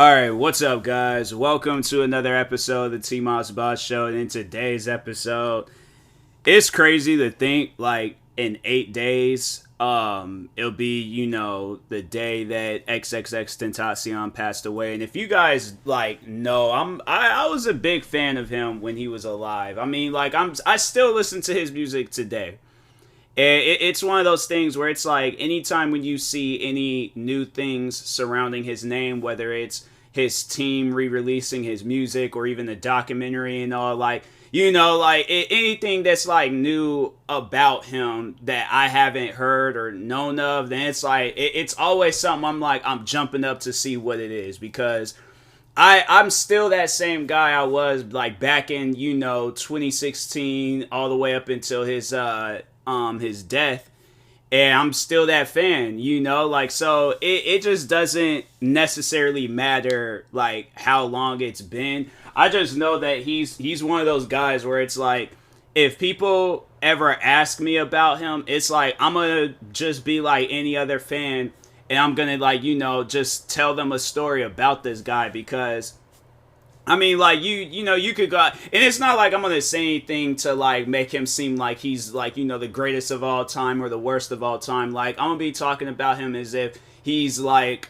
Alright, what's up, guys? Welcome to another episode of the TMossBoss Show. And in today's episode, it's crazy to think, like, in 8 days, it'll be, the day that XXXTENTACION passed away. And if you guys, like, know, I was a big fan of him when he was alive. I mean, like, I still listen to his music today. It's one of those things where it's like anytime when you see any new things surrounding his name, whether it's his team re-releasing his music or even the documentary and all, like, anything that's like new about him that I haven't heard or known of, then it's like it's always something I'm jumping up to see what it is, because I'm still that same guy I was like back in 2016 all the way up until his death, and I'm still that fan, so it just doesn't necessarily matter like how long it's been. I just know that he's one of those guys where it's like if people ever ask me about him, it's like I'm gonna just be like any other fan, and I'm gonna just tell them a story about this guy, because I mean, like, you could go out, and it's not like I'm going to say anything to, like, make him seem like he's, like, the greatest of all time or the worst of all time. Like, I'm going to be talking about him as if he's, like,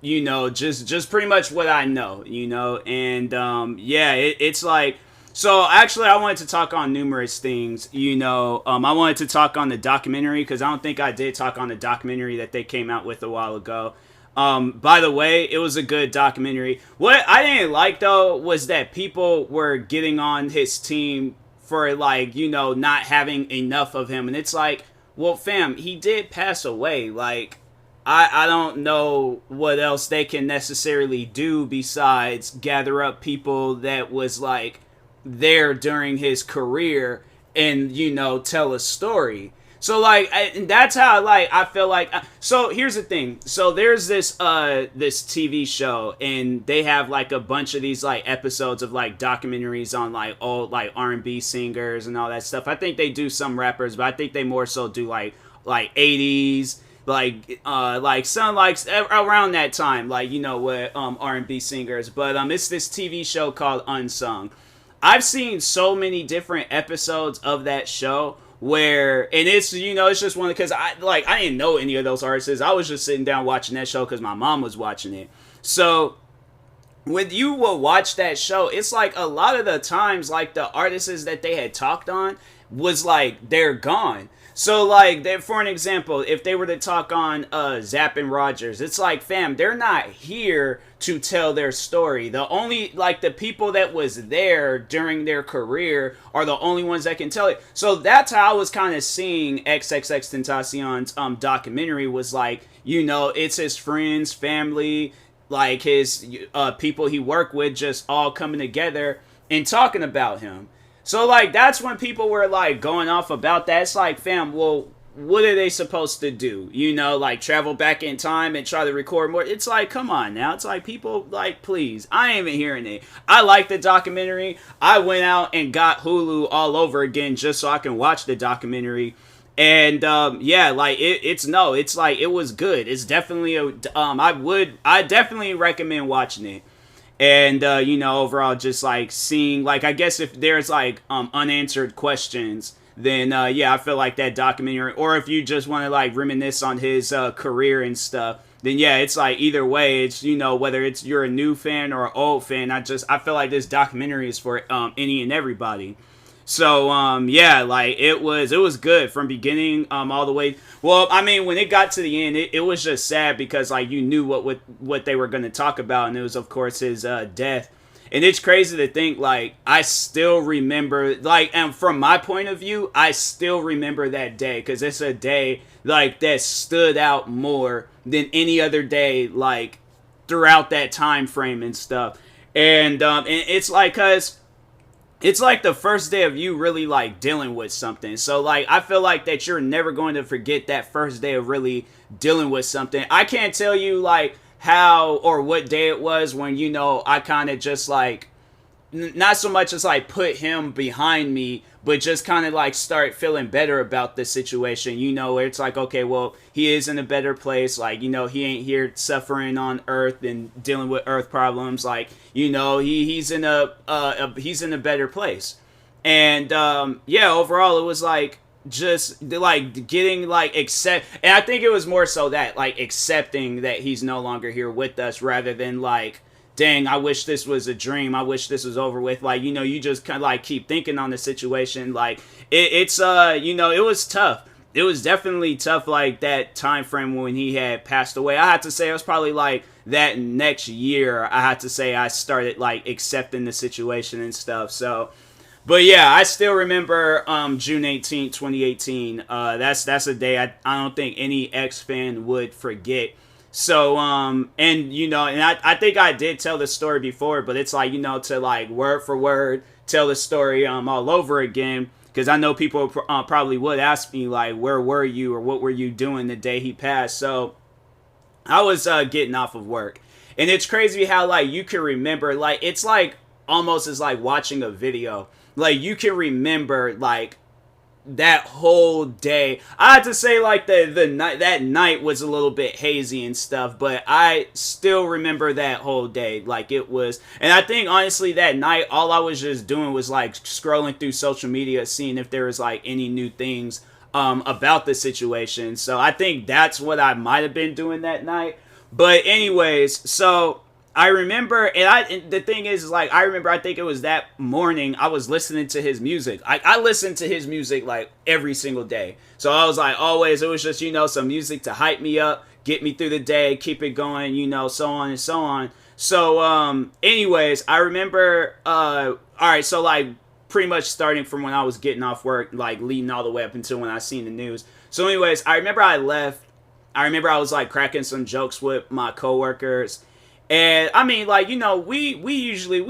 just pretty much what I know, and, it's like, so, actually, I wanted to talk on numerous things, I wanted to talk on the documentary, because I don't think I did talk on the documentary that they came out with a while ago. By the way, it was a good documentary. What I didn't like, though, was that people were getting on his team for, like, not having enough of him. And it's like, well, fam, he did pass away. Like, I don't know what else they can necessarily do besides gather up people that was, like, there during his career and, tell a story. So, like, and that's how, like, I feel like, so, here's the thing. So, there's this TV show, and they have, like, a bunch of these, like, episodes of, like, documentaries on, like, old, like, R&B singers and all that stuff. I think they do some rappers, but I think they more so do, like 80s, like, some, like, around that time, like, with, R&B singers. But, it's this TV show called Unsung. I've seen so many different episodes of that show, where, and it's, it's just one, because I didn't know any of those artists. I was just sitting down watching that show because my mom was watching it. So, when you will watch that show, it's like a lot of the times, like, the artists that they had talked on was like, they're gone. So, like, for an example, if they were to talk on Zapp and Rogers, it's like, fam, they're not here to tell their story. The only, like, the people that was there during their career are the only ones that can tell it. So that's how I was kind of seeing XXXTentacion's documentary, was like, it's his friends, family, like his people he worked with, just all coming together and talking about him. So, like, that's when people were, like, going off about that. It's like, fam, well, what are they supposed to do? Like, travel back in time and try to record more? It's like, come on now. It's like, people, like, please. I ain't even hearing it. I like the documentary. I went out and got Hulu all over again just so I can watch the documentary. And, like, it's like, it was good. It's definitely I definitely recommend watching it. And, overall, just, like, seeing, like, I guess if there's, like, unanswered questions, then, I feel like that documentary, or if you just want to, like, reminisce on his career and stuff, then, it's, like, either way, it's, whether it's you're a new fan or an old fan, I feel like this documentary is for any and everybody. So, like, it was good from beginning, all the way. Well, I mean, when it got to the end, it was just sad, because, like, you knew what they were going to talk about, and it was, of course, his death. And it's crazy to think, like, I still remember, like, and from my point of view, I still remember that day, because it's a day, like, that stood out more than any other day, like, throughout that time frame and stuff. And it's like, because it's like the first day of you really, like, dealing with something. So, like, I feel like that you're never going to forget that first day of really dealing with something. I can't tell you, like, how or what day it was when, I kind of just, like, not so much as like put him behind me, but just kind of like start feeling better about the situation, you know, where it's like, okay, well, he is in a better place, like, you know, he ain't here suffering on Earth and dealing with Earth problems, like, you know, he's in a better place. And yeah, overall it was like just like getting like accept, and I think it was more so that like accepting that he's no longer here with us, rather than like, dang, I wish this was a dream, I wish this was over with. Like, you know, you just kind of like keep thinking on the situation. Like it's you know, it was tough. It was definitely tough, like that time frame when he had passed away. I had to say it was probably like that next year, I had to say I started like accepting the situation and stuff. So but yeah, I still remember June 18th, 2018. That's a day I don't think any X fan would forget. So, and, you know, and I think I did tell the story before, but it's like, you know, to like word for word tell the story all over again, because I know people probably would ask me, like, where were you or what were you doing the day he passed? So I was getting off of work. And it's crazy how, like, you can remember, like, it's like almost as like watching a video. Like, you can remember, like, that whole day. I had to say, like, the night, that night was a little bit hazy and stuff, but I still remember that whole day. Like, it was, and I think honestly that night all I was just doing was like scrolling through social media, seeing if there was like any new things about the situation. So I think that's what I might have been doing that night. But anyways, so I remember, and the thing is, like, I remember, I think it was that morning, I was listening to his music. I listened to his music, like, every single day. So I was like, always, it was just, you know, some music to hype me up, get me through the day, keep it going, you know, so on and so on. So, anyways, I remember, alright, so, like, pretty much starting from when I was getting off work, like, leading all the way up until when I seen the news. So, anyways, I remember I left. I remember I was, like, cracking some jokes with my coworkers. And I mean, like, you know, we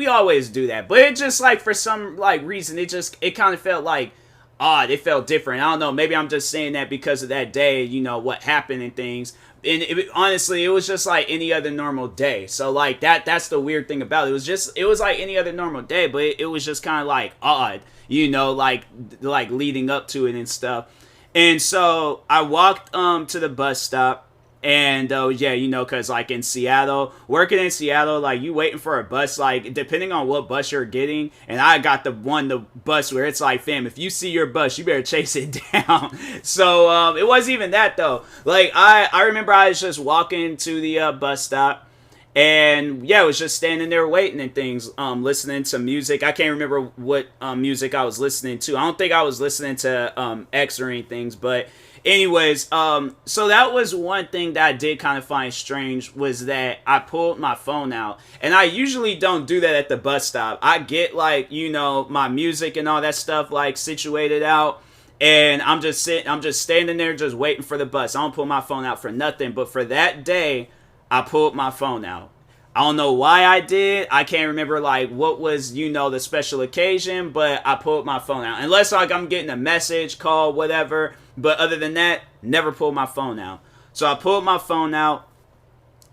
always do that, but it just like for some like reason it kind of felt like odd. It felt different. I don't know. Maybe I'm just saying that because of that day, you know, what happened and things. And honestly, it was just like any other normal day. So like that's the weird thing about it. It was like any other normal day, but it was just kind of like odd, you know, like leading up to it and stuff. And so I walked to the bus stop. And yeah, you know, because like in Seattle, working in Seattle, like you waiting for a bus, like depending on what bus you're getting. And I got the bus where it's like, fam, if you see your bus, you better chase it down. So it wasn't even that though. Like I remember I was just walking to the bus stop. And yeah, I was just standing there waiting and things, listening to music. I can't remember what music I was listening to. I don't think I was listening to X or anything, but anyways, so that was one thing that I did kind of find strange, was that I pulled my phone out. And I usually don't do that at the bus stop. I get like, you know, my music and all that stuff like situated out. And I'm just standing there just waiting for the bus. I don't pull my phone out for nothing. But for that day, I pulled my phone out. I don't know why I did. I can't remember like what was, you know, the special occasion, but I pulled my phone out. Unless like I'm getting a message, call, whatever. But other than that, never pulled my phone out. So I pulled my phone out,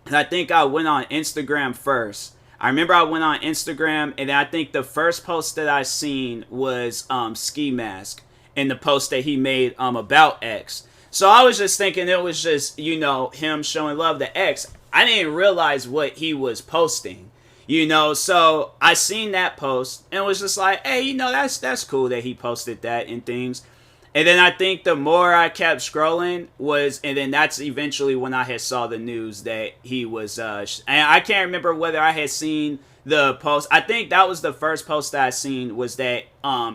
and I think I went on Instagram first. I remember I went on Instagram, and I think the first post that I seen was Ski Mask, and the post that he made about X. So I was just thinking it was just, you know, him showing love to X. I didn't realize what he was posting, you know. So I seen that post and was just like, hey, you know, that's cool that he posted that and things. And then I think the more I kept scrolling and then that's eventually when I had saw the news that he was, and I can't remember whether I had seen the post. I think that was the first post that I seen, was that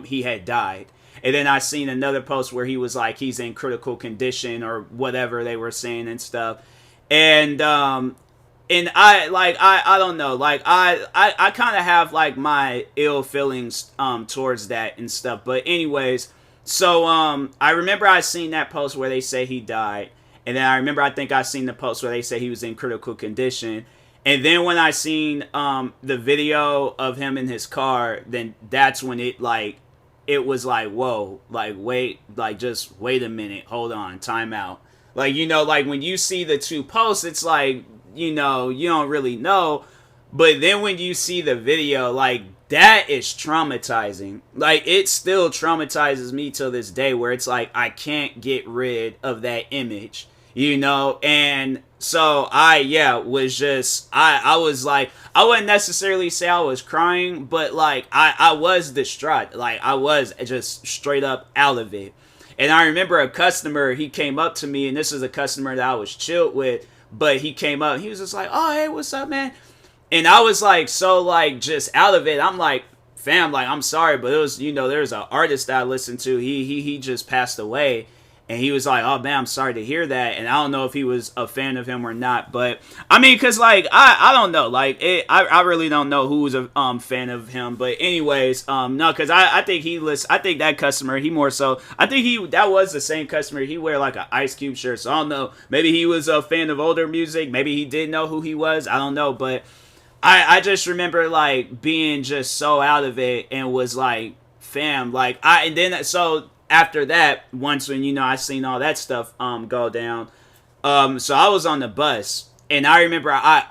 he had died. And then I seen another post where he was like, he's in critical condition or whatever they were saying and stuff. And I don't know, like I kind of have like my ill feelings towards that and stuff. But anyways, so I remember I seen that post where they say he died, and then I remember I think I seen the post where they say he was in critical condition. And then when I seen the video of him in his car, then that's when it was like, whoa, like wait, like just wait a minute, hold on, time out. Like, you know, like when you see the two posts, it's like, you know, you don't really know. But then when you see the video, like that is traumatizing. Like, it still traumatizes me till this day, where it's like I can't get rid of that image, you know. And so I was like, I wouldn't necessarily say I was crying, but like I was distraught. Like, I was just straight up out of it. And I remember a customer, he came up to me, and this is a customer that I was chilled with, but he came up, he was just like, "Oh, hey, what's up, man?" And I was like, so like just out of it. I'm like, fam, like, I'm sorry, but it was, you know, there's an artist that I listened to. He just passed away. And he was like, "Oh man, I'm sorry to hear that." And I don't know if he was a fan of him or not, but I mean, cause like I don't know, like I really don't know who was a fan of him. But anyways, no, cause I think I think that customer, he more so, I think that was the same customer. He wear like an Ice Cube shirt, so I don't know. Maybe he was a fan of older music. Maybe he didn't know who he was. I don't know, but I just remember like being just so out of it, and was like, fam, like and then so after that, once when, you know, I seen all that stuff go down, so I was on the bus, and I remember I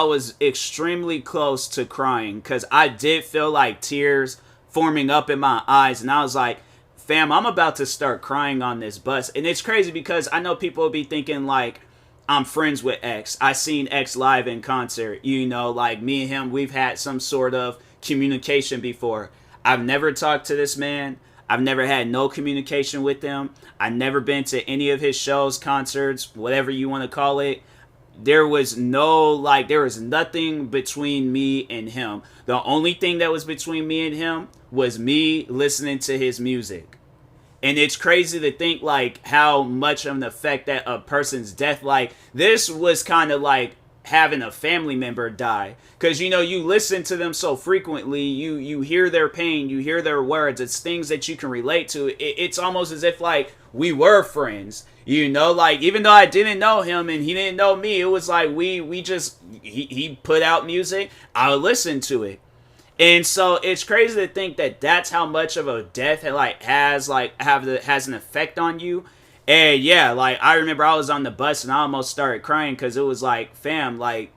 was extremely close to crying, because I did feel like tears forming up in my eyes, and I was like, fam, I'm about to start crying on this bus. And it's crazy, because I know people will be thinking like, I'm friends with X. I seen X live in concert. You know, like, me and him, we've had some sort of communication before. I've never talked to this man. I've never had no communication with him. I've never been to any of his shows, concerts, whatever you want to call it. There was nothing between me and him. The only thing that was between me and him was me listening to his music. And it's crazy to think like how much of an effect that a person's death, like, this was kind of like having a family member die, because, you know, you listen to them so frequently, you hear their pain, you hear their words, it's things that you can relate to. It's almost as if like we were friends, you know, like, even though I didn't know him and he didn't know me, it was like he put out music, I would listen to it. And so it's crazy to think that that's how much of a death has an effect on you. And yeah, like, I remember I was on the bus and I almost started crying, because it was like, fam, like,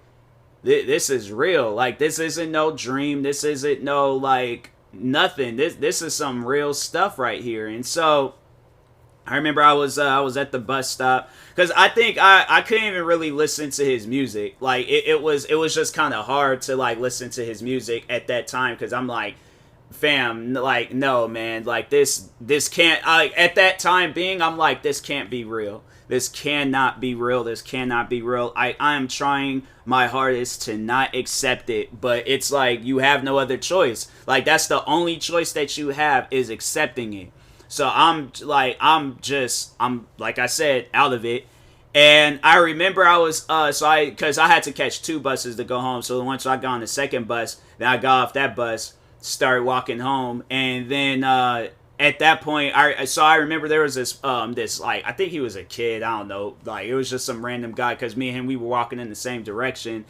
this is real. Like, this isn't no dream. This isn't no like nothing. This is some real stuff right here. And so I remember I was at the bus stop, because I think I couldn't even really listen to his music. Like, it was just kind of hard to like listen to his music at that time, because I'm like, fam, like, no, man, like, this can't, at that time being, I'm like, this can't be real. This cannot be real. This cannot be real. I am trying my hardest to not accept it, but it's like you have no other choice. Like, that's the only choice that you have, is accepting it. So I'm like I said, out of it. And I remember I was, because I had to catch 2 buses to go home. So once I got on the second bus, then I got off that bus, started walking home. And then at that point, I remember there was this like, I think he was a kid, I don't know, like, it was just some random guy, because me and him, we were walking in the same direction.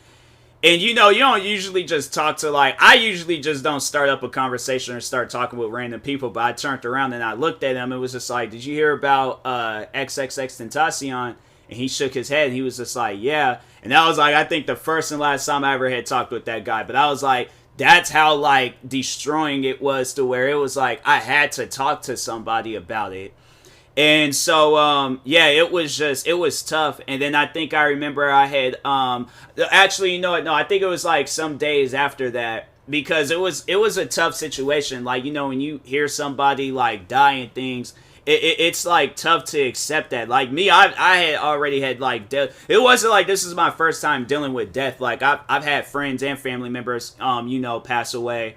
And, you know, you don't usually just talk to, like, I usually just don't start up a conversation or start talking with random people, but I turned around and I looked at him. It was just like, "Did you hear about XXXTENTACION?" And he shook his head, and he was just like, "Yeah." And that was like, I think the first and last time I ever had talked with that guy. But I was like, that's how like destroying it was, to where it was like I had to talk to somebody about it. And so, yeah, it was tough. And then I think I remember I had, actually, you know what? No, I think it was like some days after that, because it was a tough situation. Like, you know, when you hear somebody like die and things, it's like tough to accept that. Like me, I had already had like death. It wasn't like this is my first time dealing with death. Like I've had friends and family members, you know, pass away.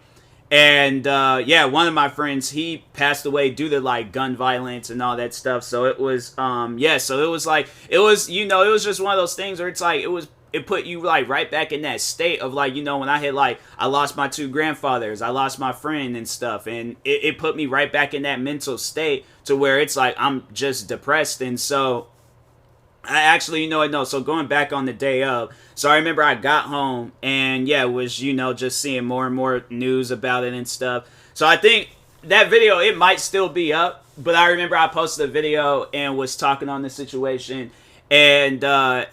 And yeah, one of my friends, he passed away due to like gun violence and all that stuff. So it was yeah, so it was like, it was, you know, it was just one of those things where it's like it put you like right back in that state of like, you know, when I had like, I lost my 2 grandfathers, I lost my friend and stuff, and it put me right back in that mental state to where it's like I'm just depressed. And so I actually, you know what, no, so going back on the day of, so I remember I got home, and yeah, was, you know, just seeing more and more news about it and stuff. So I think that video, it might still be up, but I remember I posted a video and was talking on the situation, and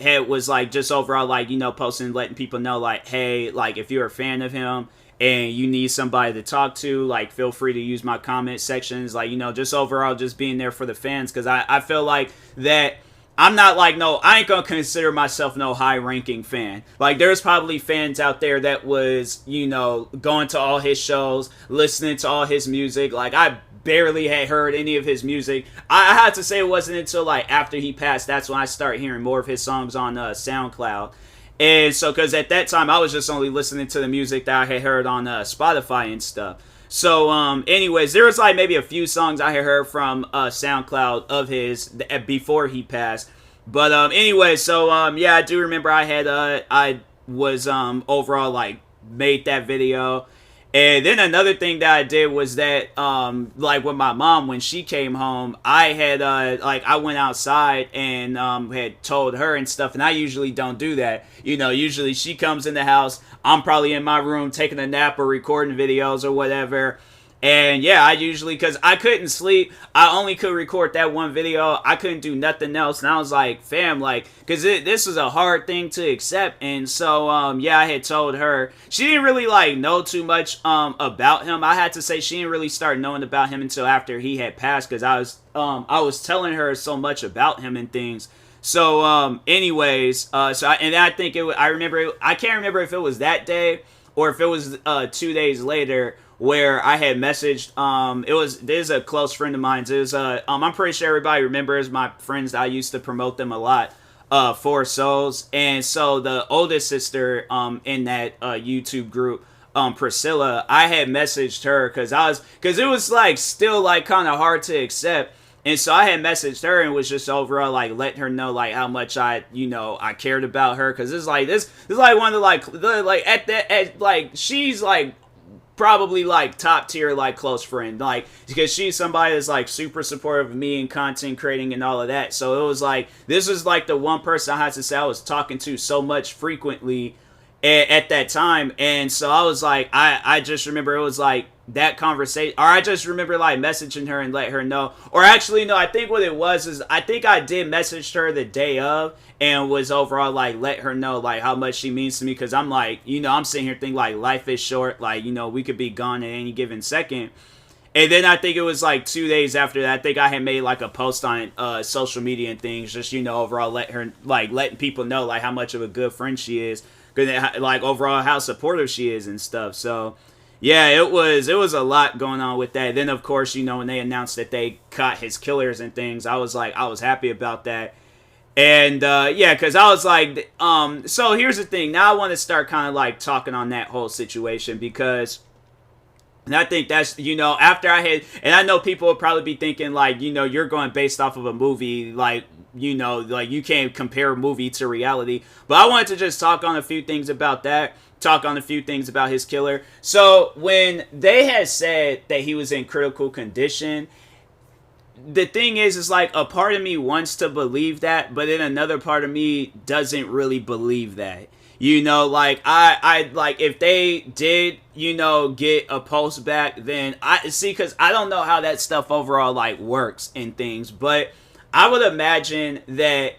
it was like just overall like, you know, posting, letting people know like, hey, like if you're a fan of him and you need somebody to talk to, like, feel free to use my comment sections. Like, just overall just being there for the fans, because I feel like that I'm not like, no, I ain't gonna consider myself no high-ranking fan. Like, there's probably fans out there that was, going to all his shows, listening to all his music. Like, I barely had heard any of his music. I had to say it wasn't until, like, after he passed, that's when I started hearing more of his songs on SoundCloud. And so, because at that time, I was just only listening to the music that I had heard on Spotify and stuff. So, anyways, there was like maybe a few songs I had heard from SoundCloud of his before he passed. But anyway, so yeah, I do remember I was overall like made that video. And then another thing that I did was that, like with my mom, when she came home, I had, I went outside and, had told her and stuff, and I usually don't do that. Usually she comes in the house, I'm probably in my room taking a nap or recording videos or whatever. And yeah, I usually, because I couldn't sleep, I only could record that one video. I couldn't do nothing else. And I was like, fam, like, because this is a hard thing to accept. And so, yeah, I had told her. She didn't really, like, know too much about him. I had to say she didn't really start knowing about him until after he had passed, because I was telling her so much about him and things. So, anyways, and I think I can't remember if it was that day or if it was 2 days later, where I had messaged, there's a close friend of mine. I'm pretty sure everybody remembers my friends. I used to promote them a lot, 4 Souls. And so the oldest sister, in that, YouTube group, Priscilla, I had messaged her because it was like still like kind of hard to accept. And so I had messaged her and was just overall like letting her know like how much I cared about her. Cause it's like, this is like one of the she's like, probably like top tier like close friend, like, because she's somebody that's like super supportive of me and content creating and all of that. So it was like, this is like the one person I had to say I was talking to so much frequently at that time. And so I was like, I just remember it was like that conversation, or I just remember like messaging her and let her know. Or actually, no, I think what it was is I think I did message her the day of and was overall like let her know like how much she means to me, because I'm like, I'm sitting here thinking like life is short, like, we could be gone at any given second. And then I think it was like 2 days after that, I think I had made like a post on social media and things, just overall letting people know like how much of a good friend she is, like overall how supportive she is and stuff. So yeah, it was a lot going on with that. Then of course, when they announced that they caught his killers and things, I was happy about that. And yeah, because I was like, so here's the thing. Now I want to start kind of like talking on that whole situation, because, and I think that's, after I had, and I know people would probably be thinking like, you're going based off of a movie, like, like you can't compare a movie to reality. But I wanted to just talk on a few things about that. Talk on a few things about his killer. So when they had said that he was in critical condition, the thing is like a part of me wants to believe that, but then another part of me doesn't really believe that. Like I like if they did, get a pulse back, then I see, because I don't know how that stuff overall like works and things, but I would imagine that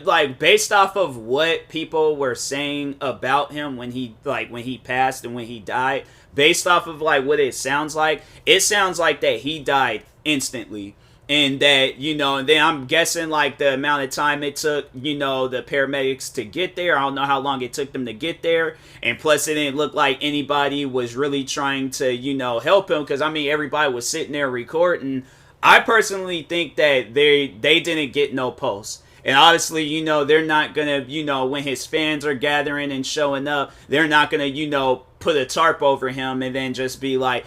like based off of what people were saying about him when he passed and when he died, based off of like what it sounds like that he died instantly. And that, and then I'm guessing like the amount of time it took, the paramedics to get there. I don't know how long it took them to get there. And plus it didn't look like anybody was really trying to, help him. Because, everybody was sitting there recording. I personally think that they didn't get no pulse. And obviously, they're not going to, when his fans are gathering and showing up, they're not going to, put a tarp over him and then just be like,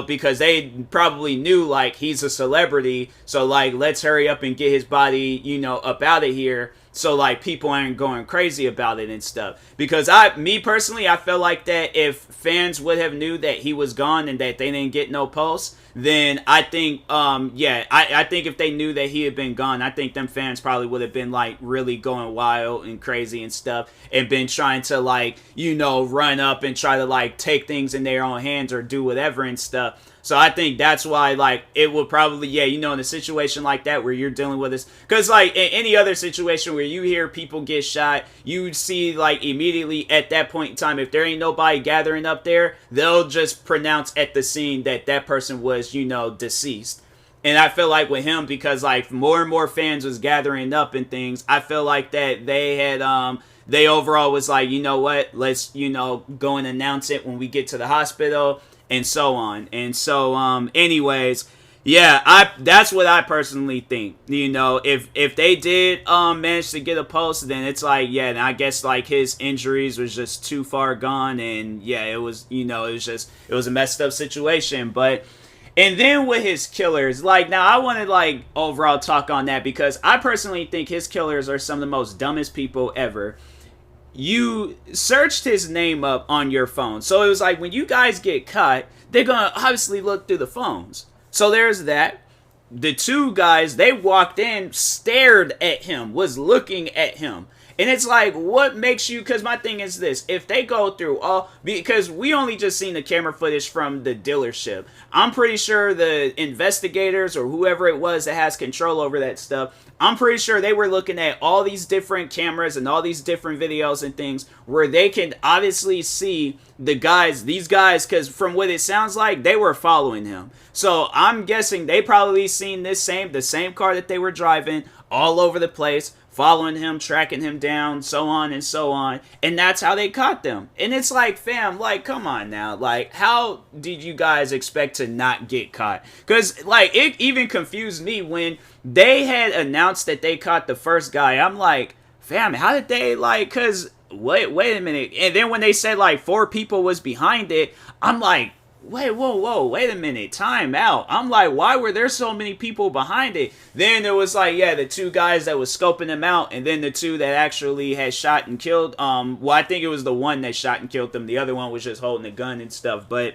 because they probably knew like he's a celebrity. So like, let's hurry up and get his body, up out of here. So like people aren't going crazy about it and stuff. Because me personally, I feel like that if fans would have knew that he was gone and that they didn't get no pulse, then I think, I think if they knew that he had been gone, I think them fans probably would have been like really going wild and crazy and stuff, and been trying to like, run up and try to like like take things in their own hands or do whatever and stuff. So I think that's why, like, it would probably, yeah, you know, in a situation like that where you're dealing with this, because, like, in any other situation where you hear people get shot, you see, like, immediately at that point in time, if there ain't nobody gathering up there, they'll just pronounce at the scene that that person was, you know, deceased. And I feel like with him, because, like, more and more fans was gathering up and things, I feel like that they had, they overall was like, you know what, let's, you know, go and announce it when we get to the hospital, and so on. And so, anyways, yeah, that's what I personally think. You know, if they did manage to get a post, then it's like, yeah, and I guess like his injuries was just too far gone, and yeah, it was, you know, it was a messed up situation. But and then with his killers, like, now I want to like overall talk on that, because I personally think his killers are some of the most dumbest people ever. You searched his name up on your phone. So it was like, when you guys get caught, they're going to obviously look through the phones. So there's that. The two guys, they walked in, stared at him, was looking at him. And it's like, what makes you, because my thing is this, if they go through all, because we only just seen the camera footage from the dealership. I'm pretty sure the investigators or whoever it was that has control over that stuff, I'm pretty sure they were looking at all these different cameras and all these different videos and things where they can obviously see these guys, because from what it sounds like, they were following him. So I'm guessing they probably seen the same car that they were driving all over the place, following him, tracking him down, so on and so on. And that's how they caught them. And it's like, fam, like, come on now. Like, how did you guys expect to not get caught? Because, like, it even confused me when they had announced that they caught the first guy. I'm like, fam, how did they, like, because, wait a minute. And then when they said, like, 4 people was behind it, I'm like, wait a minute, time out. I'm like, why were there so many people behind it? Then there was like, yeah, the 2 guys that was scoping them out, and then the 2 that actually had shot and killed, well, I think it was the one that shot and killed them. The other one was just holding a gun and stuff. But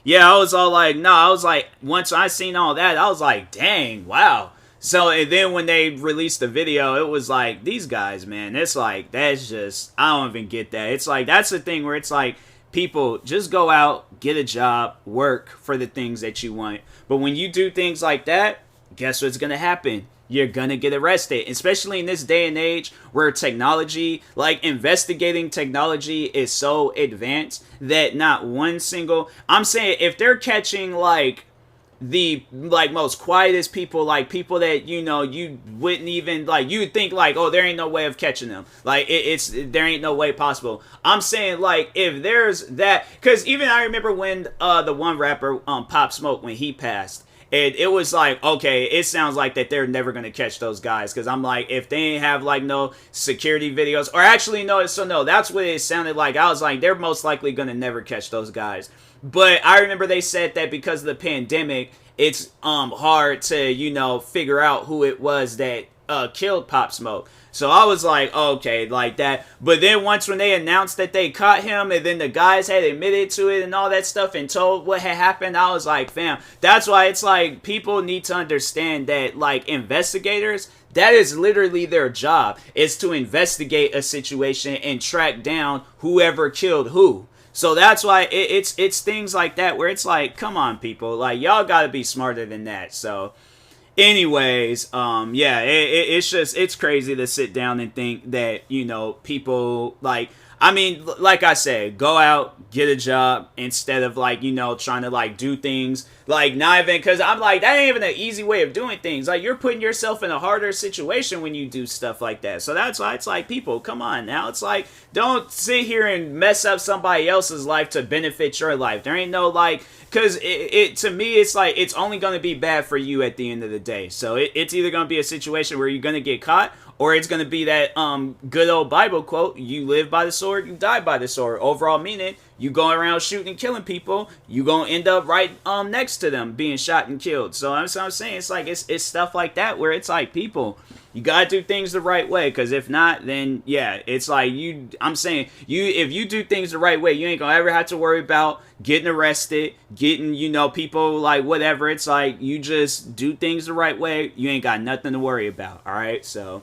yeah, I was all like, no, I was like, once I seen all that, I was like, dang, wow. So, and then when they released the video, it was like, these guys, man, it's like, that's just, I don't even get that. It's like, that's the thing where it's like, people, just go out, get a job, work for the things that you want. But when you do things like that, guess what's going to happen? You're going to get arrested. Especially in this day and age where technology, like investigating technology is so advanced that not one single... I'm saying if they're catching like the most quietest people, like people that, you know, you wouldn't even like, you'd think like, oh, there ain't no way of catching them, like there ain't no way possible. I'm saying like, if there's that, because even I remember when the one rapper Pop Smoke, when he passed, it was like, okay, it sounds like that they're never gonna catch those guys, because I'm like, if they ain't have like no security videos, or actually no, so no, that's what it sounded like. I was like, they're most likely gonna never catch those guys. But I remember they said that because of the pandemic, it's hard to, you know, figure out who it was that killed Pop Smoke. So I was like, okay, like that. But then once when they announced that they caught him, and then the guys had admitted to it and all that stuff and told what had happened, I was like, fam, that's why it's like, people need to understand that, like, investigators, that is literally their job, is to investigate a situation and track down whoever killed who. So that's why it's things like that where it's like, come on, people, like, y'all gotta be smarter than that. So anyways, yeah, it's just, it's crazy to sit down and think that, you know, people, like, I mean, like I said, go out, get a job, instead of, like, you know, trying to, like, do things, like, not even, because I'm like, that ain't even an easy way of doing things. Like, you're putting yourself in a harder situation when you do stuff like that. So that's why it's like, people, come on now. It's like, don't sit here and mess up somebody else's life to benefit your life. There ain't no, like, because it to me, it's like, it's only going to be bad for you at the end of the day. So it's either going to be a situation where you're going to get caught, or it's going to be that good old Bible quote, you live by the sword, you die by the sword. Overall meaning, you going around shooting and killing people, you going to end up right next to them being shot and killed. So I'm saying, it's like, it's stuff like that where it's like, people, you got to do things the right way, because if not, then yeah, it's like, I'm saying, if you do things the right way, you ain't going to ever have to worry about getting arrested, getting, you know, people, like, whatever. It's like, you just do things the right way, you ain't got nothing to worry about. All right, so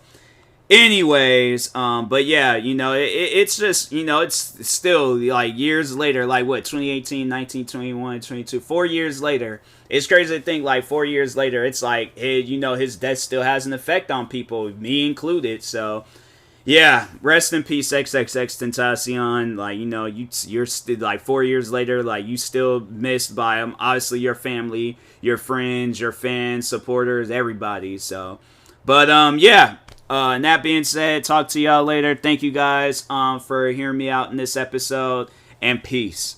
Anyways, but yeah, it's just, it's still like years later, like what, 2018, 19, 21, 22, 4 years later. It's crazy to think like 4 years later, it's like, hey, his death still has an effect on people, me included. So yeah, rest in peace, XXXTentacion. Like, you're still like 4 years later, like you still missed by him. Obviously, your family, your friends, your fans, supporters, everybody. So, but yeah. And that being said, talk to y'all later. Thank you guys for hearing me out in this episode, and peace.